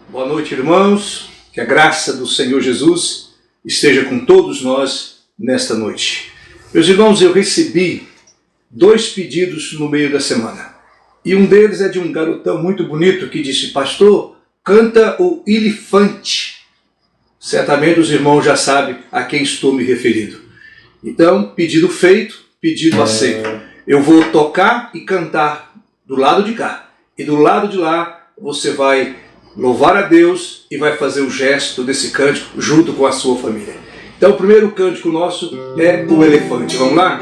Boa noite, irmãos. Que a graça do Senhor Jesus esteja com todos nós nesta noite. Meus irmãos, eu recebi 2 pedidos no meio da semana. E um deles é de um garotão muito bonito que disse: pastor, canta o Elefante. Certamente os irmãos já sabem a quem estou me referindo. Então, pedido feito, pedido aceito. Eu vou tocar e cantar do lado de cá. E do lado de lá você vai louvar a Deus e vai fazer o gesto desse cântico junto com a sua família. Então o primeiro cântico nosso é o Elefante. Vamos lá?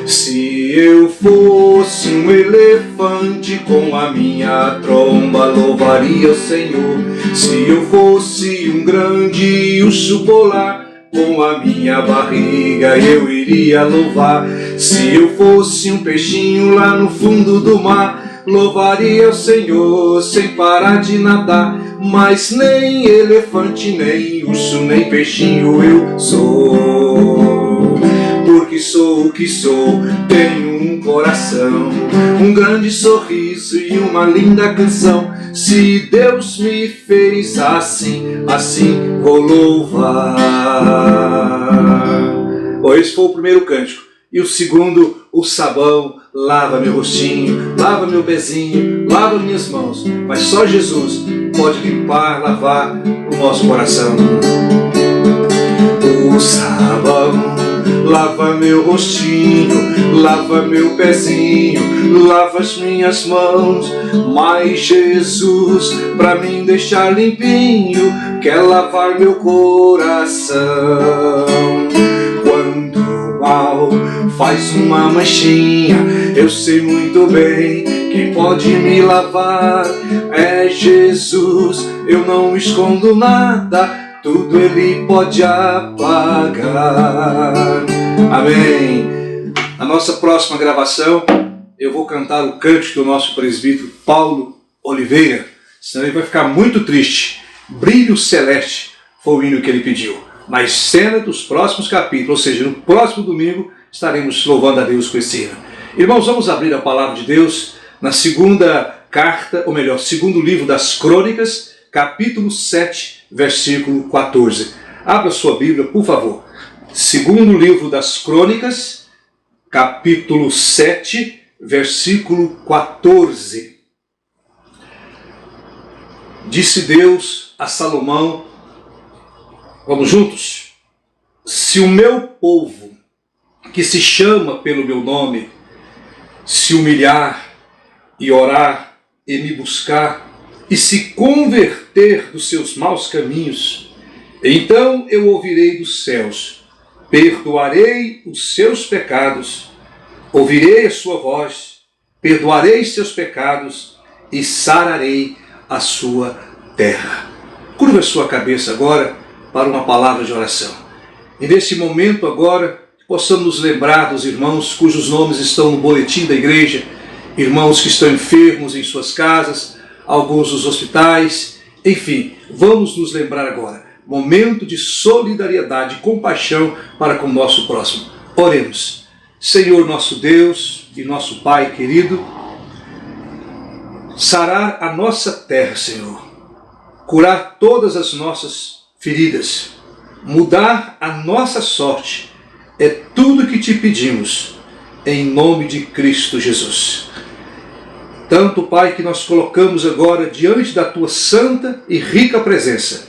Se eu fosse um elefante, com a minha tromba louvaria o Senhor. Se eu fosse um grande urso polar, com a minha barriga eu iria louvar. Se eu fosse um peixinho lá no fundo do mar, louvaria o Senhor sem parar de nadar. Mas nem elefante, nem urso, nem peixinho eu sou. Porque sou o que sou, tenho um coração, um grande sorriso e uma linda canção. Se Deus me fez assim, assim vou louvar. Bom, esse foi o primeiro cântico. E o segundo, o sabão lava meu rostinho, lava meu pezinho, lava minhas mãos. Mas só Jesus pode limpar, lavar o nosso coração. O sabão lava meu rostinho, lava meu pezinho, lava as minhas mãos. Mas Jesus, pra mim deixar limpinho, quer lavar meu coração. Quando o mal faz uma manchinha, eu sei muito bem quem pode me lavar. É Jesus, eu não escondo nada, tudo Ele pode apagar. Amém. Na nossa próxima gravação, eu vou cantar o cântico do nosso presbítero Paulo Oliveira, senão ele vai ficar muito triste. Brilho Celeste foi o hino que ele pediu. Nas cenas dos próximos capítulos, ou seja, no próximo domingo, estaremos louvando a Deus com esse hino. Irmãos, vamos abrir a palavra de Deus na segunda carta, ou melhor, segundo livro das Crônicas, capítulo 7, versículo 14. Abra sua Bíblia, por favor. Segundo livro das Crônicas, capítulo 7, versículo 14. Disse Deus a Salomão, vamos juntos? Se o meu povo, que se chama pelo meu nome, se humilhar e orar e me buscar, e se converter dos seus maus caminhos, então eu ouvirei dos céus, perdoarei os seus pecados, ouvirei a sua voz, perdoarei seus pecados e sararei a sua terra. Curva a sua cabeça agora para uma palavra de oração. E nesse momento agora, possamos nos lembrar dos irmãos cujos nomes estão no boletim da igreja, irmãos que estão enfermos em suas casas, alguns nos hospitais, enfim, vamos nos lembrar agora. Momento de solidariedade e compaixão para com o nosso próximo. Oremos. Senhor nosso Deus e nosso Pai querido, sarar a nossa terra, Senhor, curar todas as nossas feridas, mudar a nossa sorte, é tudo que te pedimos, em nome de Cristo Jesus. Tanto, Pai, que nós colocamos agora diante da Tua santa e rica presença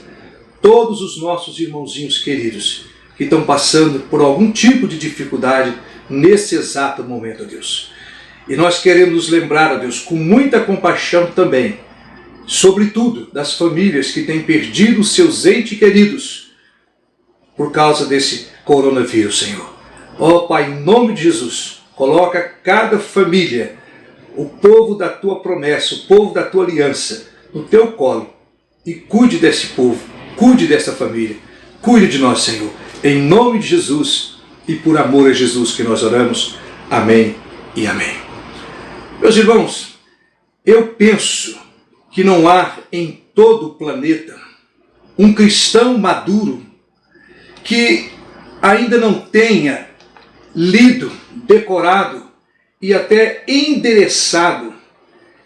todos os nossos irmãozinhos queridos que estão passando por algum tipo de dificuldade nesse exato momento, ó Deus. E nós queremos nos lembrar, ó Deus, com muita compaixão também, sobretudo das famílias que têm perdido os seus entes queridos por causa desse coronavírus, Senhor. Ó Pai, em nome de Jesus, coloca cada família, o povo da Tua promessa, o povo da Tua aliança, no Teu colo, e cuide desse povo, cuide dessa família, cuide de nós, Senhor, em nome de Jesus e por amor a Jesus que nós oramos. Amém e amém. Meus irmãos, eu penso que não há em todo o planeta um cristão maduro que ainda não tenha lido, decorado e até endereçado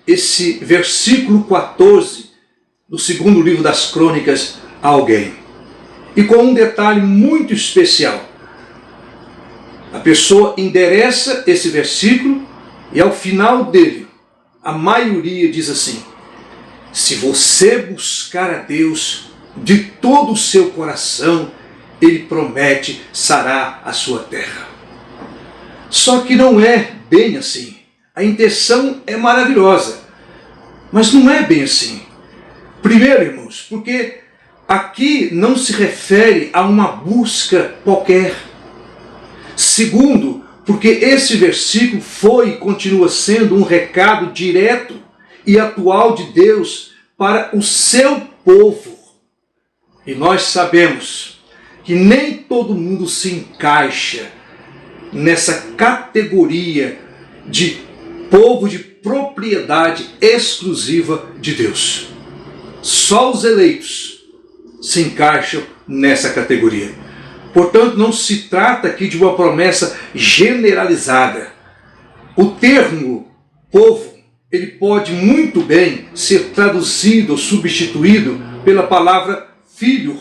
esse versículo 14 do segundo livro das Crônicas a alguém. E com um detalhe muito especial. A pessoa endereça esse versículo e ao final dele, a maioria diz assim: se você buscar a Deus de todo o seu coração, Ele promete sarar a sua terra. Só que não é bem assim. A intenção é maravilhosa, mas não é bem assim. Primeiro, irmãos, porque aqui não se refere a uma busca qualquer. Segundo, porque esse versículo foi e continua sendo um recado direto e atual de Deus para o seu povo. E nós sabemos que nem todo mundo se encaixa nessa categoria de povo de propriedade exclusiva de Deus. Só os eleitos se encaixam nessa categoria. Portanto, não se trata aqui de uma promessa generalizada. O termo povo, ele pode muito bem ser traduzido ou substituído pela palavra filho.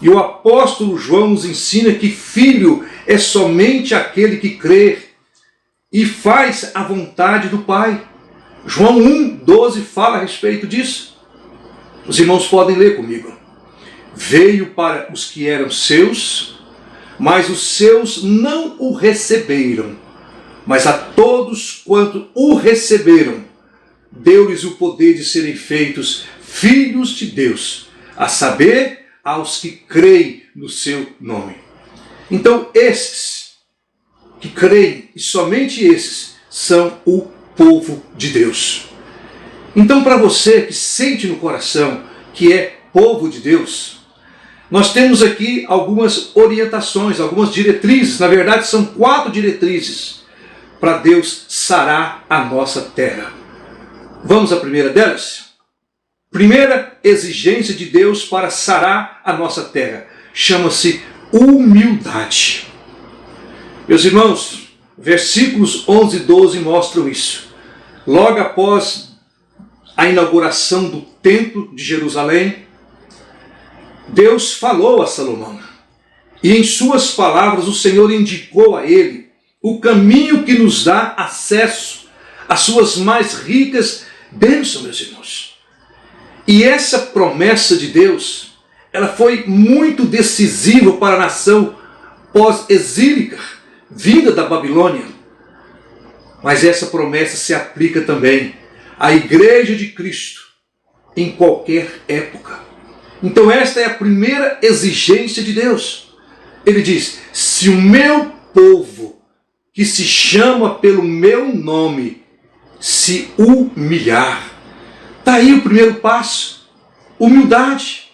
E o apóstolo João nos ensina que filho é somente aquele que crê e faz a vontade do Pai. João 1,12 fala a respeito disso. Os irmãos podem ler comigo. Veio para os que eram seus, mas os seus não o receberam. Mas a todos quanto o receberam, deu-lhes o poder de serem feitos filhos de Deus, a saber, aos que creem no seu nome. Então esses que creem, e somente esses, são o povo de Deus. Então, para você que sente no coração que é povo de Deus, nós temos aqui algumas orientações, algumas diretrizes. Na verdade, são 4 diretrizes para Deus sarar a nossa terra. Vamos à primeira delas? Primeira exigência de Deus para sarar a nossa terra chama-se humildade. Meus irmãos, versículos 11 e 12 mostram isso. Logo após a inauguração do templo de Jerusalém, Deus falou a Salomão. E em suas palavras o Senhor indicou a ele o caminho que nos dá acesso às suas mais ricas bênçãos, meus irmãos. E essa promessa de Deus, ela foi muito decisiva para a nação pós-exílica, vinda da Babilônia. Mas essa promessa se aplica também à Igreja de Cristo, em qualquer época. Então esta é a primeira exigência de Deus. Ele diz: se o meu povo, que se chama pelo meu nome, se humilhar. Está aí o primeiro passo, humildade.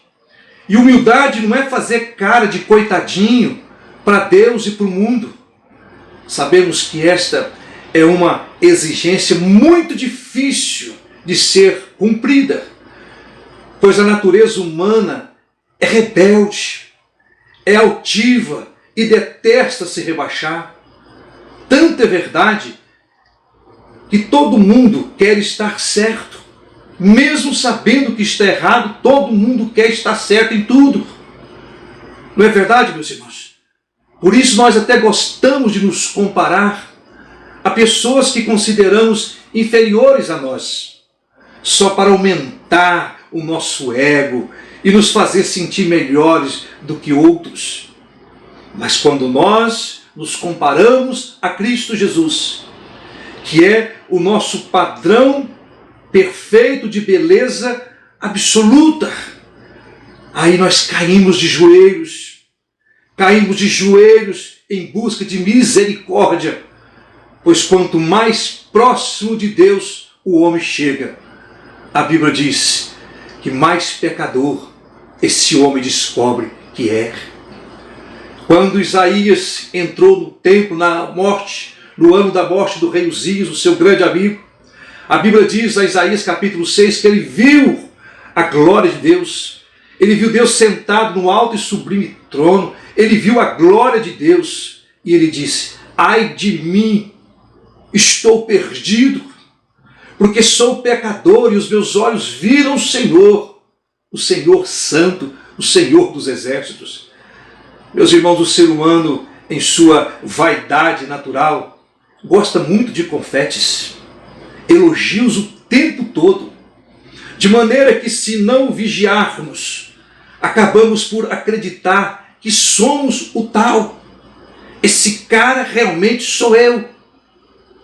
E humildade não é fazer cara de coitadinho para Deus e para o mundo. Sabemos que esta é uma exigência muito difícil de ser cumprida, pois a natureza humana é rebelde, é altiva e detesta se rebaixar. Tanto é verdade que todo mundo quer estar certo. Mesmo sabendo que está errado, todo mundo quer estar certo em tudo. Não é verdade, meus irmãos? Por isso nós até gostamos de nos comparar a pessoas que consideramos inferiores a nós, só para aumentar o nosso ego e nos fazer sentir melhores do que outros. Mas quando nós nos comparamos a Cristo Jesus, que é o nosso padrão perfeito de beleza absoluta, aí nós caímos de joelhos em busca de misericórdia, pois quanto mais próximo de Deus o homem chega, a Bíblia diz que mais pecador esse homem descobre que é. Quando Isaías entrou no templo no ano da morte do rei Uzias, o seu grande amigo, a Bíblia diz a Isaías capítulo 6 que ele viu a glória de Deus. Ele viu Deus sentado no alto e sublime trono. Ele viu a glória de Deus. E ele disse: ai de mim, estou perdido, porque sou pecador e os meus olhos viram o Senhor Santo, o Senhor dos exércitos. Meus irmãos, o ser humano, em sua vaidade natural, gosta muito de confetes, elogios o tempo todo, de maneira que, se não vigiarmos, acabamos por acreditar que somos o tal. Esse cara realmente sou eu,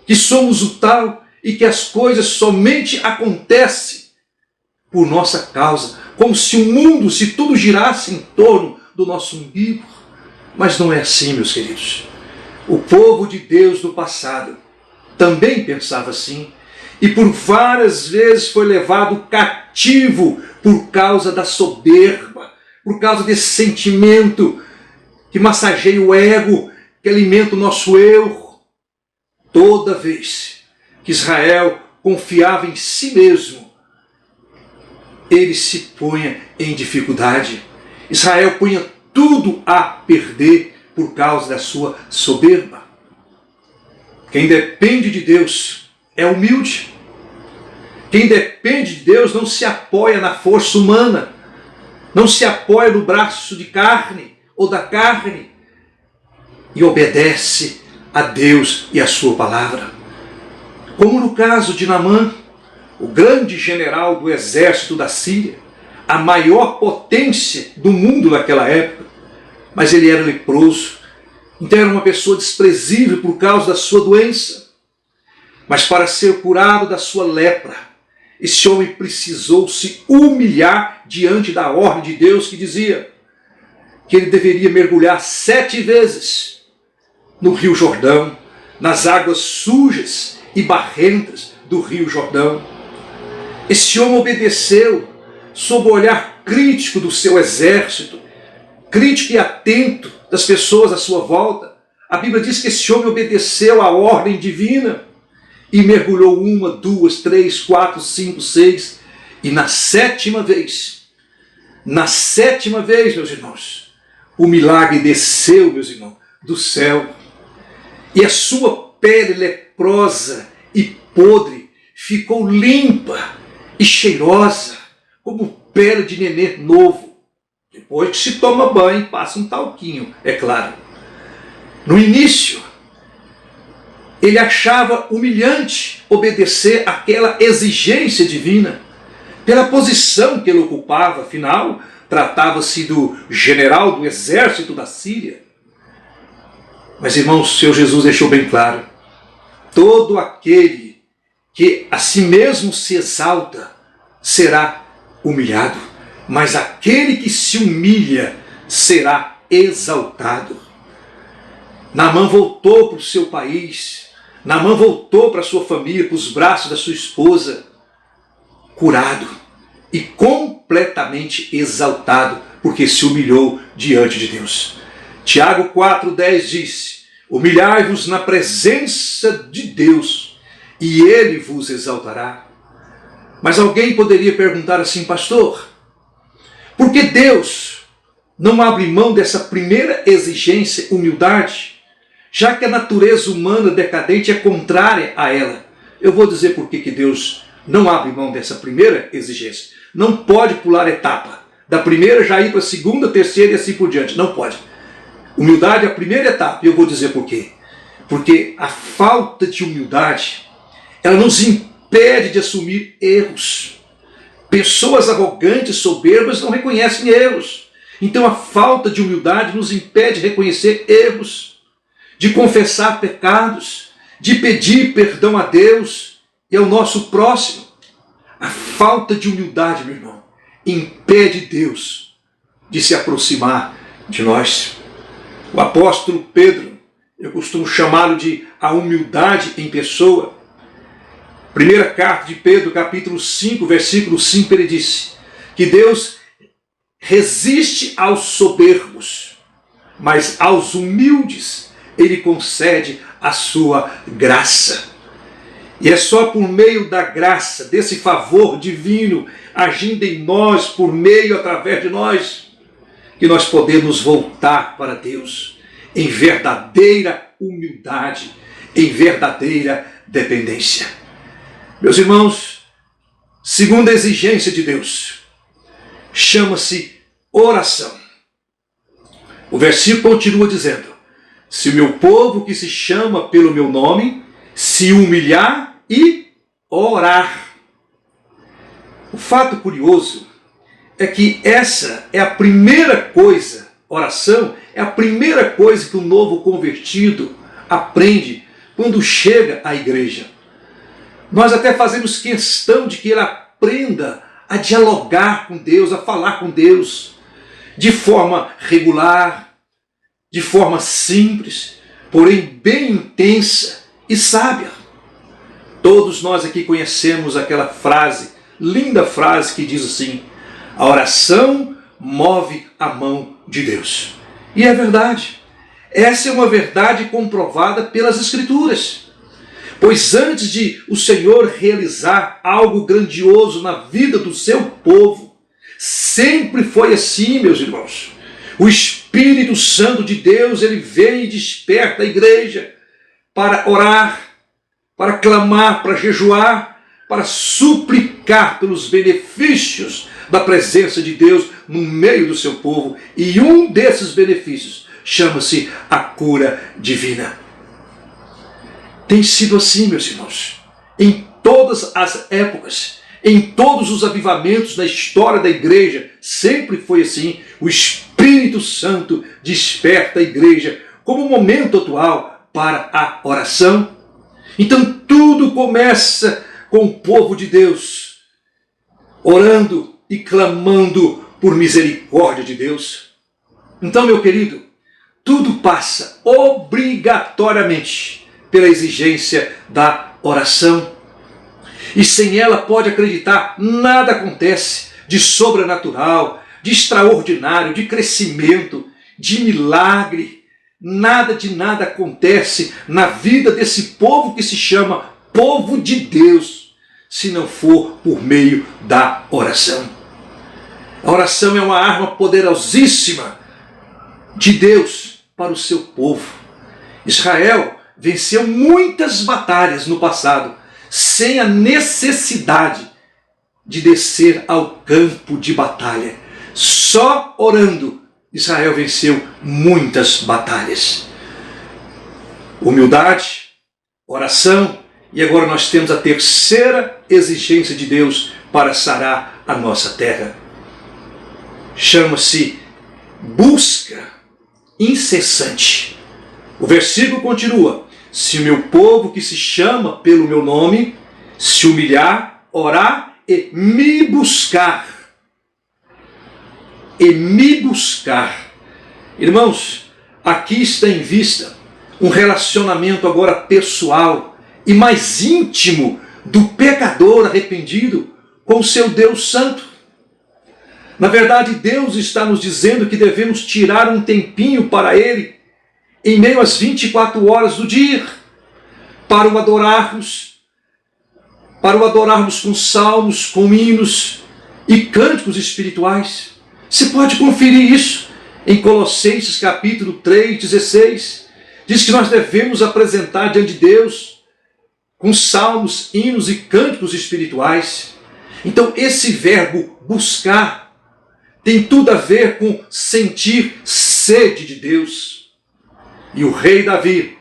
que somos o tal e que as coisas somente acontecem por nossa causa, como se o mundo, se tudo girasse em torno do nosso umbigo. Mas não é assim, meus queridos. O povo de Deus do passado também pensava assim, e por várias vezes foi levado cativo por causa da soberba, por causa desse sentimento que massageia o ego, que alimenta o nosso eu. Toda vez que Israel confiava em si mesmo, ele se punha em dificuldade. Israel punha tudo a perder por causa da sua soberba. Quem depende de Deus é humilde. Quem depende de Deus não se apoia na força humana, não se apoia no braço de carne ou da carne, e obedece a Deus e a sua palavra. Como no caso de Naamã, o grande general do exército da Síria, a maior potência do mundo naquela época, mas ele era leproso, então era uma pessoa desprezível por causa da sua doença. Mas para ser curado da sua lepra, esse homem precisou se humilhar diante da ordem de Deus, que dizia que ele deveria mergulhar 7 vezes no Rio Jordão, nas águas sujas e barrentas do Rio Jordão. Esse homem obedeceu sob o olhar crítico do seu exército, crítico e atento das pessoas à sua volta. A Bíblia diz que esse homem obedeceu à ordem divina e mergulhou 1, 2, 3, 4, 5, 6. E na sétima vez, meus irmãos, o milagre desceu, meus irmãos, do céu. E a sua pele leprosa e podre ficou limpa e cheirosa, como pele de nenê novo. Depois que se toma banho, passa um talquinho, é claro. No início, ele achava humilhante obedecer àquela exigência divina, pela posição que ele ocupava. Afinal, tratava-se do general do exército da Síria. Mas, irmãos, o Senhor Jesus deixou bem claro: todo aquele que a si mesmo se exalta será humilhado, mas aquele que se humilha será exaltado. Naamã voltou para o seu país, Naamã voltou para a sua família, para os braços da sua esposa, curado e completamente exaltado, porque se humilhou diante de Deus. Tiago 4,10 diz: humilhai-vos na presença de Deus, e Ele vos exaltará. Mas alguém poderia perguntar assim: pastor, por que Deus não abre mão dessa primeira exigência, humildade, já que a natureza humana decadente é contrária a ela? Eu vou dizer por que Deus não abre mão dessa primeira exigência. Não pode pular etapa. Da primeira já ir para a segunda, terceira e assim por diante. Não pode. Humildade é a primeira etapa, e eu vou dizer por quê. Porque a falta de humildade, ela nos impede de assumir erros. Pessoas arrogantes, soberbas, não reconhecem erros. Então a falta de humildade nos impede de reconhecer erros, de confessar pecados, de pedir perdão a Deus e ao nosso próximo. A falta de humildade, meu irmão, impede Deus de se aproximar de nós. O apóstolo Pedro, eu costumo chamá-lo de a humildade em pessoa. Primeira carta de Pedro, capítulo 5, versículo 5, ele disse que Deus resiste aos soberbos, mas aos humildes Ele concede a sua graça. E é só por meio da graça, desse favor divino, agindo em nós, por meio, através de nós, que nós podemos voltar para Deus em verdadeira humildade, em verdadeira dependência. Meus irmãos, segunda exigência de Deus, chama-se oração. O versículo continua dizendo: se o meu povo que se chama pelo meu nome se humilhar e orar. O fato curioso é que essa é a primeira coisa, oração é a primeira coisa que o novo convertido aprende quando chega à igreja. Nós até fazemos questão de que ele aprenda a dialogar com Deus, a falar com Deus, de forma regular, de forma simples, porém bem intensa e sábia. Todos nós aqui conhecemos aquela frase, linda frase que diz assim: a oração move a mão de Deus. E é verdade. Essa é uma verdade comprovada pelas Escrituras. Pois antes de o Senhor realizar algo grandioso na vida do seu povo, sempre foi assim, meus irmãos. O Espírito Santo de Deus, ele vem e desperta a igreja para orar, para clamar, para jejuar, para suplicar pelos benefícios da presença de Deus no meio do seu povo. E um desses benefícios chama-se a cura divina. Tem sido assim, meus irmãos, em todas as épocas, em todos os avivamentos da história da igreja, sempre foi assim. O Espírito Santo desperta a igreja como momento atual para a oração. Então tudo começa com o povo de Deus orando e clamando por misericórdia de Deus. Então, meu querido, tudo passa obrigatoriamente pela exigência da oração. E sem ela, pode acreditar, nada acontece de sobrenatural, de extraordinário, de crescimento, de milagre. Nada de nada acontece na vida desse povo que se chama povo de Deus, se não for por meio da oração. A oração é uma arma poderosíssima de Deus para o seu povo. Israel venceu muitas batalhas no passado, sem a necessidade de descer ao campo de batalha. Só orando, Israel venceu muitas batalhas. Humildade, oração, e agora nós temos a terceira exigência de Deus para sarar a nossa terra. Chama-se busca incessante. O versículo continua: se o meu povo que se chama pelo meu nome se humilhar, orar e me buscar. E me buscar. Irmãos, aqui está em vista um relacionamento agora pessoal e mais íntimo do pecador arrependido com o seu Deus Santo. Na verdade, Deus está nos dizendo que devemos tirar um tempinho para Ele em meio às 24 horas do dia, para o adorarmos com salmos, com hinos e cânticos espirituais. Você pode conferir isso em Colossenses capítulo 3:16. Diz que nós devemos apresentar diante de Deus com salmos, hinos e cânticos espirituais. Então esse verbo buscar tem tudo a ver com sentir sede de Deus. E o rei Davi,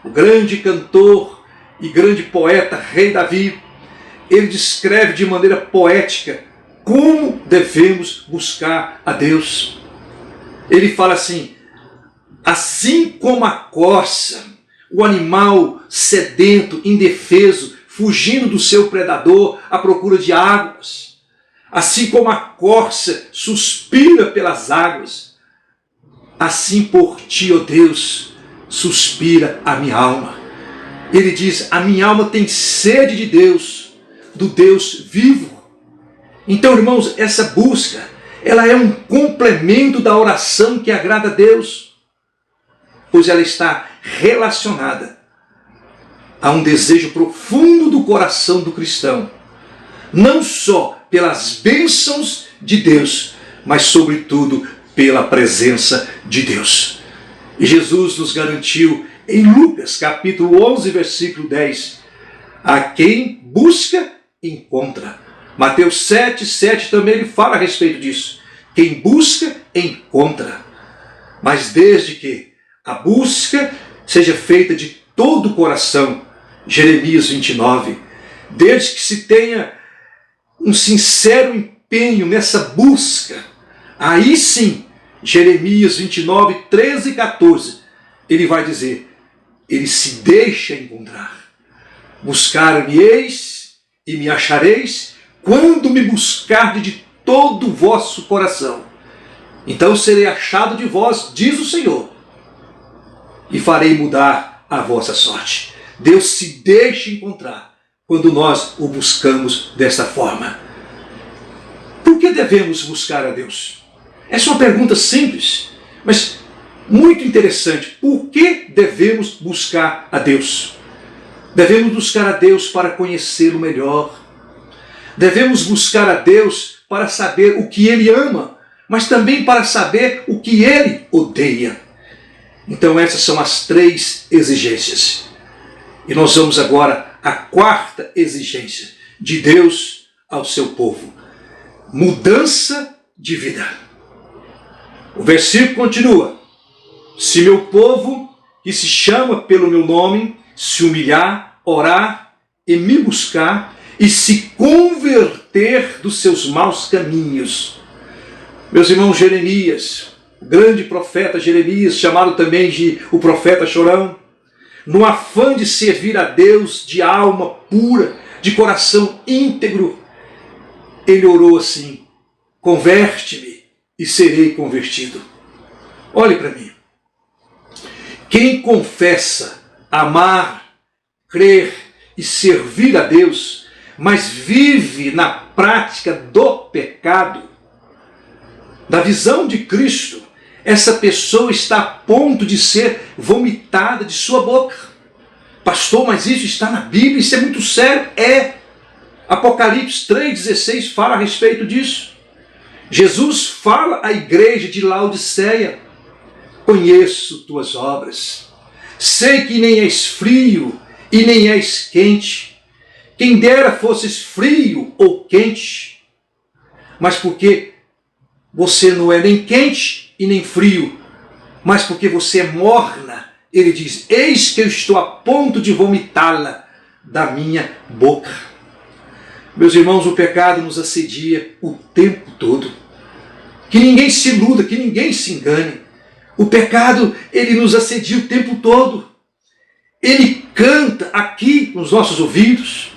o grande cantor e grande poeta rei Davi, ele descreve de maneira poética como devemos buscar a Deus. Ele fala assim: assim como a corça, o animal sedento, indefeso, fugindo do seu predador à procura de águas, assim como a corça suspira pelas águas, assim por ti, ó Deus, suspira a minha alma. Ele diz: a minha alma tem sede de Deus, do Deus vivo. Então, irmãos, essa busca, ela é um complemento da oração que agrada a Deus, pois ela está relacionada a um desejo profundo do coração do cristão, não só pelas bênçãos de Deus, mas sobretudo pela presença de Deus. E Jesus nos garantiu em Lucas capítulo 11, versículo 10, A quem busca, encontra. Mateus 7,7 também ele fala a respeito disso. Quem busca, encontra. Mas desde que a busca seja feita de todo o coração, Jeremias 29, desde que se tenha um sincero empenho nessa busca, aí sim, Jeremias 29, 13 e 14, ele vai dizer, ele se deixa encontrar. Buscar-me-eis e me achareis, quando me buscardes de todo o vosso coração. Então serei achado de vós, diz o Senhor, e farei mudar a vossa sorte. Deus se deixa encontrar quando nós o buscamos desta forma. Por que devemos buscar a Deus? Essa é uma pergunta simples, mas muito interessante. Por que devemos buscar a Deus? Devemos buscar a Deus para conhecê-lo melhor. Devemos buscar a Deus para saber o que Ele ama, mas também para saber o que Ele odeia. Então essas são as 3 exigências. E nós vamos agora à 4ª exigência de Deus ao seu povo. Mudança de vida. O versículo continua. Se meu povo, que se chama pelo meu nome, se humilhar, orar e me buscar, e se converter dos seus maus caminhos. Meus irmãos, Jeremias, o grande profeta Jeremias, chamado também de o profeta chorão, no afã de servir a Deus de alma pura, de coração íntegro, ele orou assim, converte-me e serei convertido. Olhe para mim. Quem confessa, amar, crer e servir a Deus, mas vive na prática do pecado, da visão de Cristo, essa pessoa está a ponto de ser vomitada de sua boca. Pastor, mas isso está na Bíblia, isso é muito sério. É. Apocalipse 3,16 fala a respeito disso. Jesus fala à igreja de Laodiceia, conheço tuas obras, sei que nem és frio e nem és quente. Quem dera fosses frio ou quente, mas porque você não é nem quente e nem frio, mas porque você é morna, ele diz, eis que eu estou a ponto de vomitá-la da minha boca. Meus irmãos, o pecado nos assedia o tempo todo. Que ninguém se iluda, que ninguém se engane. O pecado, ele nos assedia o tempo todo. Ele canta aqui nos nossos ouvidos.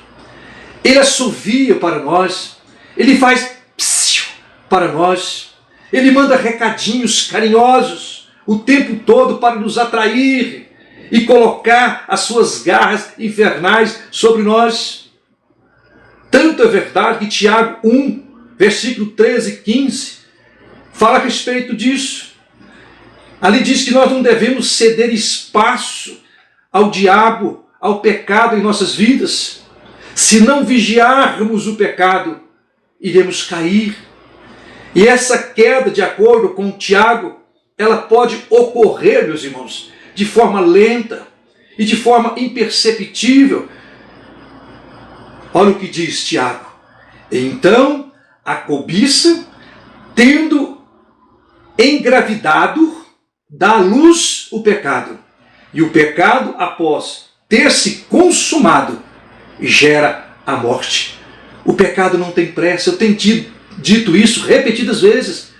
Ele assovia para nós. Ele faz psiu para nós. Ele manda recadinhos carinhosos o tempo todo para nos atrair e colocar as suas garras infernais sobre nós. Tanto é verdade que Tiago 1, versículo 13 e 15, fala a respeito disso. Ali diz que nós não devemos ceder espaço ao diabo, ao pecado em nossas vidas. Se não vigiarmos o pecado, iremos cair. E essa queda, de acordo com Tiago, ela pode ocorrer, meus irmãos, de forma lenta e de forma imperceptível. Olha o que diz Tiago. Então, a cobiça, tendo engravidado, dá à luz o pecado. E o pecado, após ter se consumado, gera a morte. O pecado não tem pressa. Eu tenho dito isso repetidas vezes.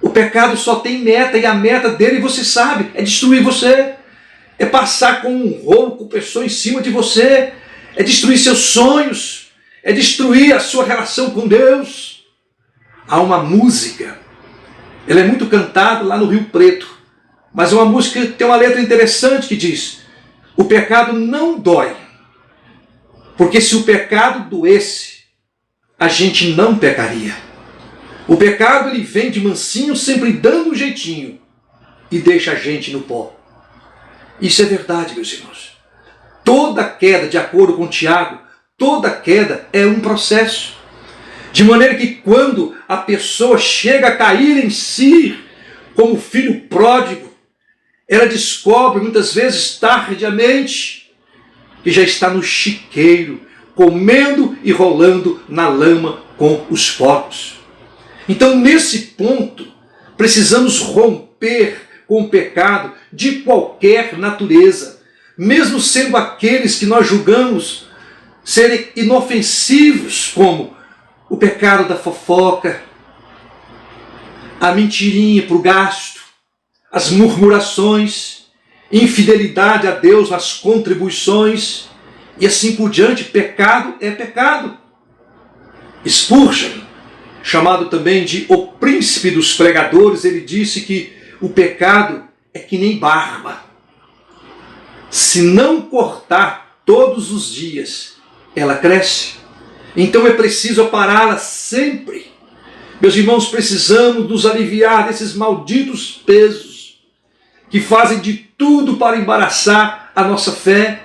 O pecado só tem meta, e a meta dele, você sabe, é destruir você. É passar com um rolo compressor em cima de você. É destruir seus sonhos. É destruir a sua relação com Deus. Há uma música, ela é muito cantada lá no Rio Preto, mas é uma música que tem uma letra interessante que diz: o pecado não dói, porque se o pecado doesse, a gente não pecaria. O pecado, ele vem de mansinho, sempre dando um jeitinho, e deixa a gente no pó. Isso é verdade, meus irmãos. Toda queda, de acordo com Tiago, toda queda é um processo. De maneira que quando a pessoa chega a cair em si, como filho pródigo, ela descobre muitas vezes tardiamente que já está no chiqueiro, comendo e rolando na lama com os porcos. Então, nesse ponto, precisamos romper com o pecado de qualquer natureza, mesmo sendo aqueles que nós julgamos serem inofensivos, como o pecado da fofoca, a mentirinha para o gasto, as murmurações, infidelidade a Deus nas contribuições e assim por diante. Pecado é pecado. Spurgeon, chamado também de o príncipe dos pregadores, ele disse que o pecado é que nem barba. Se não cortar todos os dias, ela cresce. Então é preciso apará-la sempre. Meus irmãos, precisamos nos aliviar desses malditos pesos que fazem de tudo para embaraçar a nossa fé.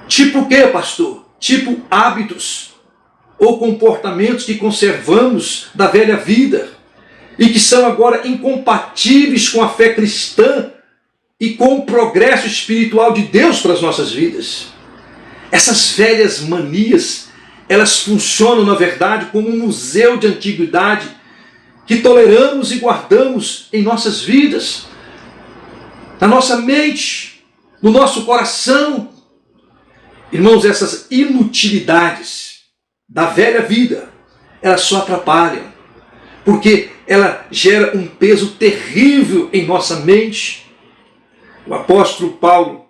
Tipo o quê, pastor? Tipo hábitos ou comportamentos que conservamos da velha vida e que são agora incompatíveis com a fé cristã e com o progresso espiritual de Deus para as nossas vidas. Essas velhas manias, elas funcionam, na verdade, como um museu de antiguidade que toleramos e guardamos em nossas vidas, na nossa mente, no nosso coração. Irmãos, essas inutilidades da velha vida, elas só atrapalham, porque ela gera um peso terrível em nossa mente. O apóstolo Paulo,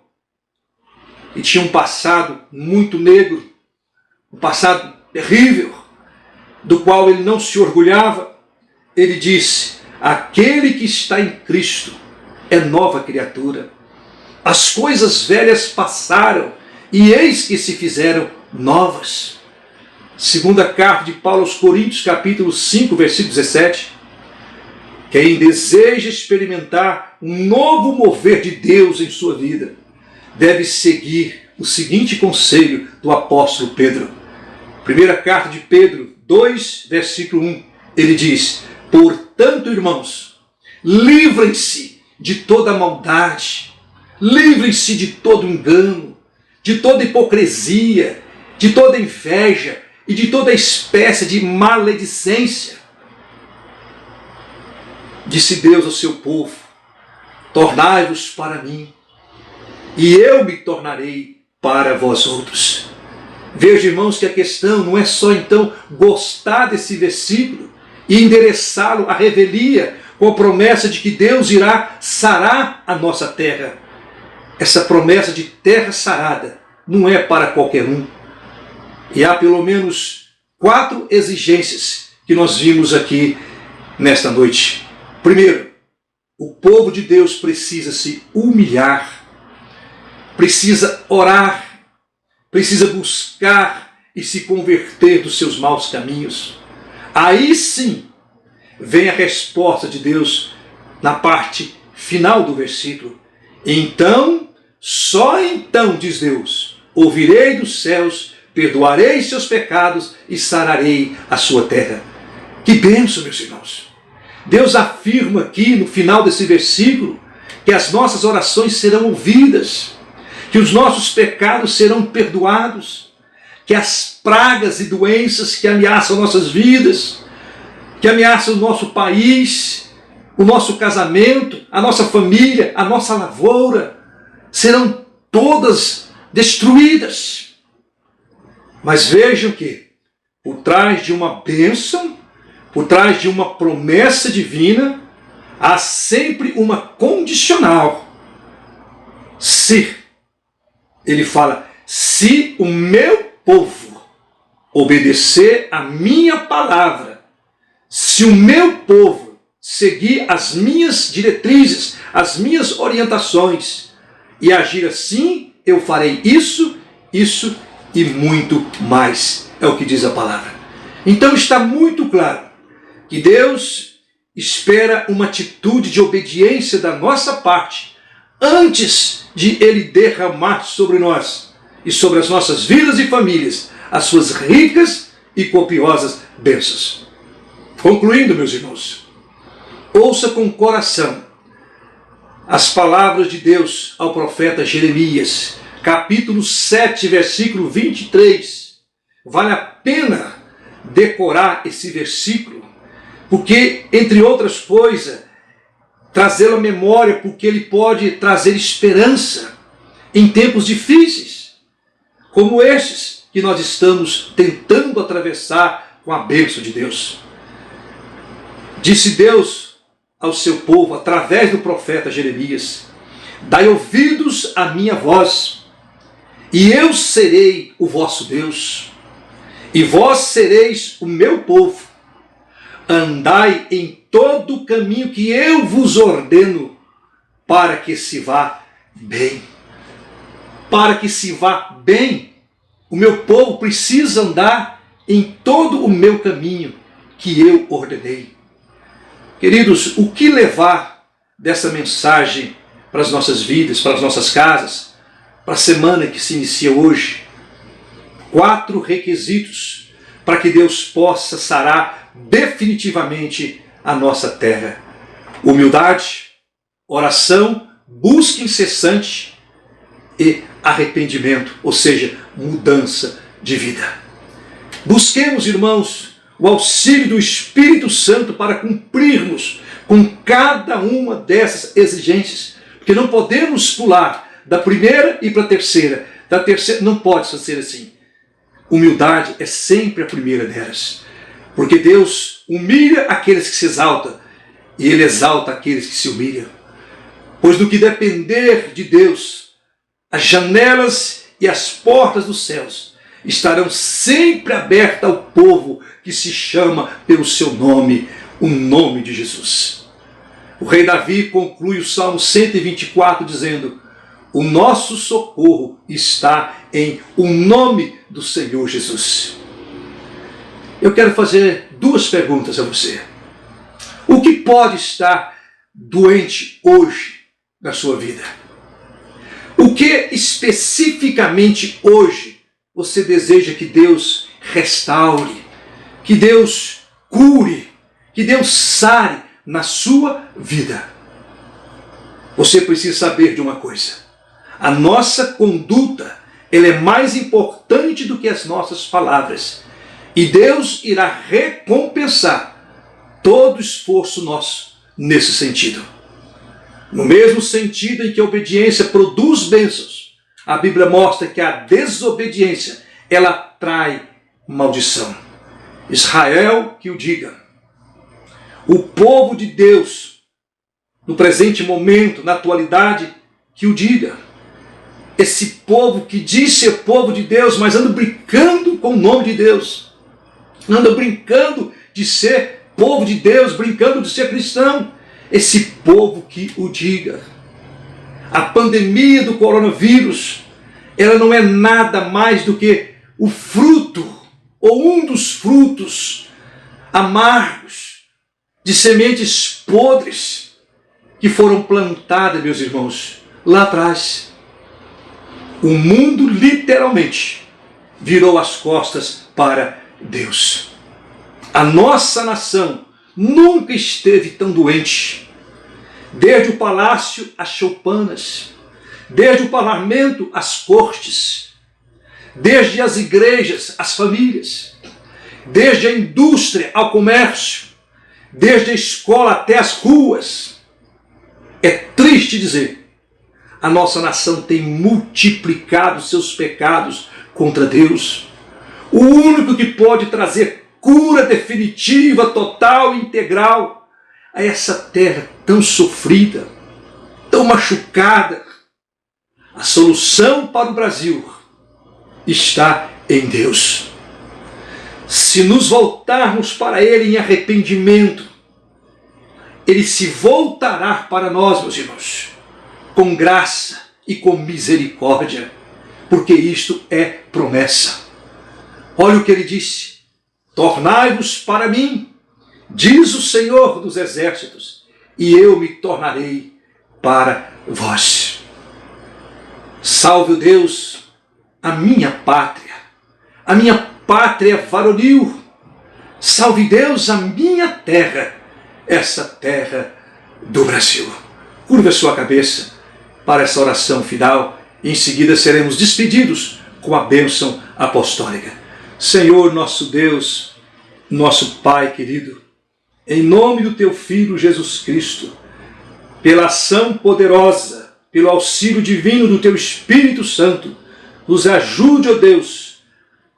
que tinha um passado muito negro, um passado terrível, do qual ele não se orgulhava, ele disse: aquele que está em Cristo é nova criatura. As coisas velhas passaram e eis que se fizeram novas. Segunda carta de Paulo aos Coríntios, capítulo 5, versículo 17. Quem deseja experimentar um novo mover de Deus em sua vida, deve seguir o seguinte conselho do apóstolo Pedro. Primeira carta de Pedro 2, versículo 1. Ele diz: portanto, irmãos, livrem-se de toda maldade, livrem-se de todo engano, de toda hipocrisia, de toda inveja e de toda espécie de maledicência. Disse Deus ao seu povo: tornai-vos para mim, e eu me tornarei para vós outros. Veja, irmãos, que a questão não é só então gostar desse versículo e endereçá-lo à revelia com a promessa de que Deus irá sarar a nossa terra. Essa promessa de terra sarada não é para qualquer um. E há pelo menos 4 exigências que nós vimos aqui nesta noite. Primeiro, o povo de Deus precisa se humilhar, precisa orar, precisa buscar e se converter dos seus maus caminhos. Aí sim vem a resposta de Deus na parte final do versículo. Então, só então, diz Deus, ouvirei dos céus, perdoarei seus pecados e sararei a sua terra. Que bênção, meus irmãos! Deus afirma aqui no final desse versículo que as nossas orações serão ouvidas, que os nossos pecados serão perdoados, que as pragas e doenças que ameaçam nossas vidas, que ameaçam o nosso país, o nosso casamento, a nossa família, a nossa lavoura, serão todas destruídas. Mas vejam que por trás de uma bênção, por trás de uma promessa divina, há sempre uma condicional. Se, ele fala, se o meu povo obedecer a minha palavra, se o meu povo seguir as minhas diretrizes, as minhas orientações e agir assim, eu farei isso, isso e muito mais. É o que diz a palavra. Então está muito claro que Deus espera uma atitude de obediência da nossa parte antes de Ele derramar sobre nós e sobre as nossas vidas e famílias as suas ricas e copiosas bênçãos. Concluindo, meus irmãos, ouça com o coração as palavras de Deus ao profeta Jeremias, capítulo 7, versículo 23. Vale a pena decorar esse versículo, porque, entre outras coisas, trazê-lo à memória, porque ele pode trazer esperança em tempos difíceis, como estes que nós estamos tentando atravessar com a bênção de Deus. Disse Deus ao seu povo, através do profeta Jeremias: dai ouvidos à minha voz, e eu serei o vosso Deus, e vós sereis o meu povo. Andai em todo o caminho que eu vos ordeno, para que se vá bem. Para que se vá bem, o meu povo precisa andar em todo o meu caminho que eu ordenei. Queridos, o que levar dessa mensagem para as nossas vidas, para as nossas casas, para a semana que se inicia hoje? 4 requisitos para que Deus possa sarar definitivamente a nossa terra: humildade, oração, busca incessante e arrependimento, ou seja, mudança de vida. Busquemos, irmãos, o auxílio do Espírito Santo para cumprirmos com cada uma dessas exigências, porque não podemos pular da primeira e para a terceira. Da terceira não pode ser assim. Humildade é sempre a primeira delas, porque Deus humilha aqueles que se exaltam e Ele exalta aqueles que se humilham. Pois no que depender de Deus, as janelas e as portas dos céus estarão sempre abertas ao povo que se chama pelo seu nome, o nome de Jesus. O rei Davi conclui o Salmo 124 dizendo: o nosso socorro está em o nome do Senhor Jesus. Eu quero fazer 2 perguntas a você. O que pode estar doente hoje na sua vida? O que especificamente hoje você deseja que Deus restaure, que Deus cure, que Deus sare na sua vida? Você precisa saber de uma coisa: a nossa conduta, ela é mais importante do que as nossas palavras. E Deus irá recompensar todo esforço nosso nesse sentido. No mesmo sentido em que a obediência produz bênçãos, a Bíblia mostra que a desobediência, ela trai maldição. Israel que o diga. O povo de Deus, no presente momento, na atualidade, que o diga. Esse povo que diz ser povo de Deus, mas anda brincando com o nome de Deus. Anda brincando de ser povo de Deus, brincando de ser cristão. Esse povo que o diga. A pandemia do coronavírus, ela não é nada mais do que o fruto, ou um dos frutos amargos, de sementes podres, que foram plantadas, meus irmãos, lá atrás. O mundo literalmente virou as costas para Deus. A nossa nação nunca esteve tão doente. Desde o palácio às choupanas, desde o parlamento às cortes, desde as igrejas às famílias, desde a indústria ao comércio, desde a escola até as ruas. É triste dizer, a nossa nação tem multiplicado seus pecados contra Deus. O único que pode trazer cura definitiva, total e integral a essa terra tão sofrida, tão machucada. A solução para o Brasil está em Deus. Se nos voltarmos para Ele em arrependimento, Ele se voltará para nós, meus irmãos, com graça e com misericórdia, porque isto é promessa. Olha o que Ele disse: tornai-vos para mim, diz o Senhor dos Exércitos, e eu me tornarei para vós. Salve o Deus, a minha pátria varonil. Salve Deus, a minha terra, essa terra do Brasil. Curva a sua cabeça para essa oração final e em seguida seremos despedidos com a bênção apostólica. Senhor nosso Deus, nosso Pai querido, em nome do Teu Filho Jesus Cristo, pela ação poderosa, pelo auxílio divino do Teu Espírito Santo, nos ajude, ó Deus,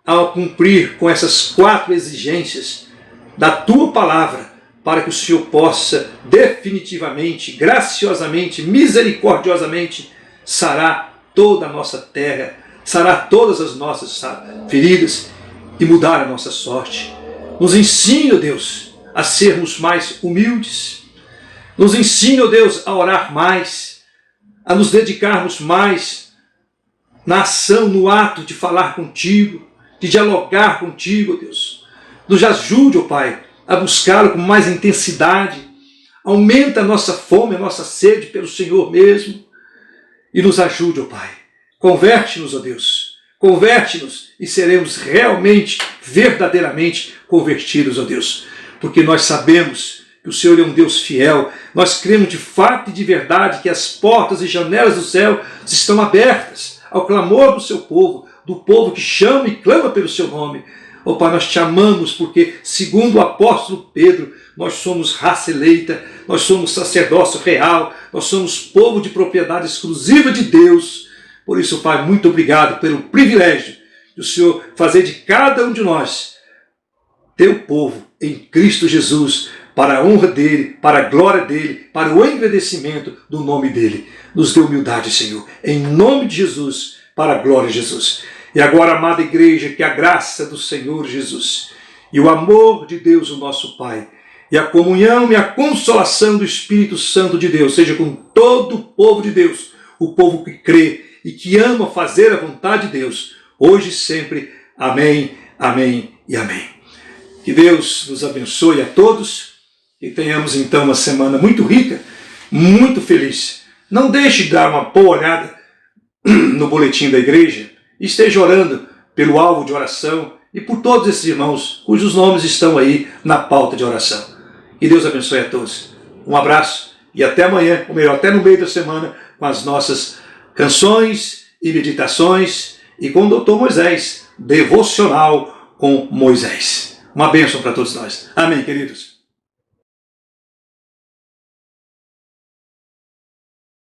a cumprir com essas 4 exigências da Tua Palavra, para que o Senhor possa definitivamente, graciosamente, misericordiosamente sarar toda a nossa terra, sarar todas as nossas feridas e mudar a nossa sorte. Nos ensine, ó Deus, a sermos mais humildes. Nos ensine, ó Deus, a orar mais, a nos dedicarmos mais na ação, no ato de falar contigo, de dialogar contigo, ó Deus. Nos ajude, ó Pai, a buscá-lo com mais intensidade. Aumenta a nossa fome, a nossa sede pelo Senhor mesmo. E nos ajude, ó Pai. Converte-nos, ó Deus. Converte-nos e seremos realmente, verdadeiramente convertidos, ó Deus. Porque nós sabemos que o Senhor é um Deus fiel. Nós cremos de fato e de verdade que as portas e janelas do céu estão abertas ao clamor do seu povo, do povo que chama e clama pelo seu nome. Ó Pai, nós te amamos porque, segundo o apóstolo Pedro, nós somos raça eleita, nós somos sacerdócio real, nós somos povo de propriedade exclusiva de Deus. Por isso, Pai, muito obrigado pelo privilégio de o Senhor fazer de cada um de nós teu povo em Cristo Jesus, para a honra dele, para a glória dele, para o engrandecimento do nome dele. Nos dê humildade, Senhor, em nome de Jesus, para a glória de Jesus. E agora, amada igreja, que a graça do Senhor Jesus e o amor de Deus, o nosso Pai, e a comunhão e a consolação do Espírito Santo de Deus seja com todo o povo de Deus, o povo que crê e que ama fazer a vontade de Deus, hoje e sempre. Amém, amém e amém. Que Deus nos abençoe a todos e tenhamos então uma semana muito rica, muito feliz. Não deixe de dar uma boa olhada no boletim da igreja e esteja orando pelo alvo de oração e por todos esses irmãos cujos nomes estão aí na pauta de oração. Que Deus abençoe a todos. Um abraço e até amanhã, ou melhor, até no meio da semana, com as nossas canções e meditações e com o Dr. Moisés, devocional com Moisés. Uma bênção para todos nós. Amém, queridos.